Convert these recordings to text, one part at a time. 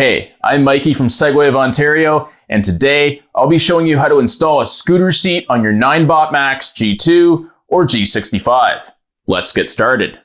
Hey, I'm Mikey from Segway of Ontario, and today I'll be showing you how to install a scooter seat on your Ninebot MAX G2 or G65. Let's get started.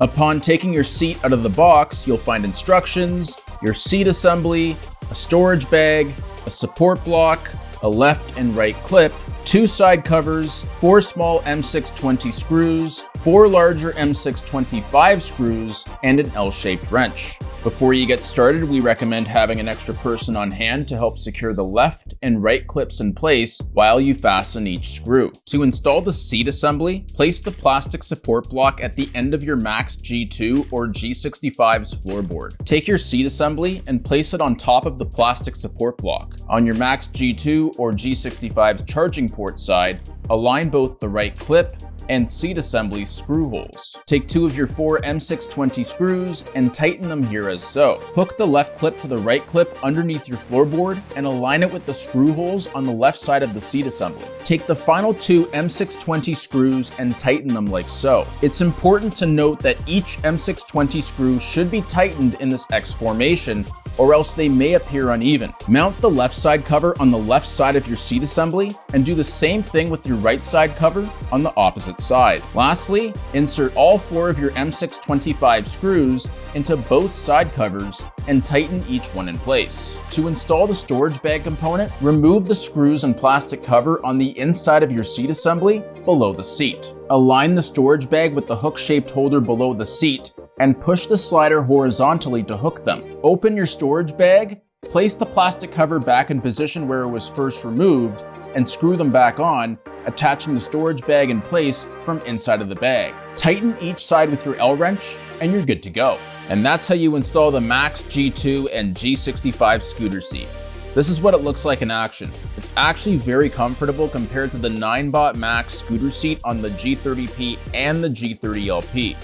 Upon taking your seat out of the box, you'll find instructions, your seat assembly, a storage bag, a support block, a left and right clip, 2 side covers, 4 small M620 screws, 4 larger M625 screws, and an L-shaped wrench. Before you get started, we recommend having an extra person on hand to help secure the left and right clips in place while you fasten each screw. To install the seat assembly, place the plastic support block at the end of your MAX G2 or G65's floorboard. Take your seat assembly and place it on top of the plastic support block. On your MAX G2 or G65's charging port side, align both the right clip and seat assembly screw holes. Take 2 of your 4 M620 screws and tighten them here as so. Hook the left clip to the right clip underneath your floorboard and align it with the screw holes on the left side of the seat assembly. Take the final 2 M620 screws and tighten them like so. It's important to note that each M620 screw should be tightened in this X formation, or else they may appear uneven. Mount the left side cover on the left side of your seat assembly and do the same thing with your right side cover on the opposite side. Lastly, insert all 4 of your M625 screws into both side covers and tighten each one in place. To install the storage bag component, remove the screws and plastic cover on the inside of your seat assembly below the seat. Align the storage bag with the hook-shaped holder below the seat and push the slider horizontally to hook them. Open your storage bag, place the plastic cover back in position where it was first removed, and screw them back on, attaching the storage bag in place from inside of the bag. Tighten each side with your L-wrench, and you're good to go. And that's how you install the MAX G2 and G65 scooter seat. This is what it looks like in action. It's actually very comfortable compared to the Ninebot MAX scooter seat on the G30P and the G30LP.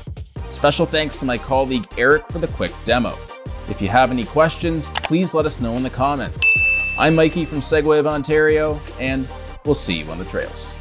Special thanks to my colleague Eric for the quick demo. If you have any questions, please let us know in the comments. I'm Mikey from Segway of Ontario, and we'll see you on the trails.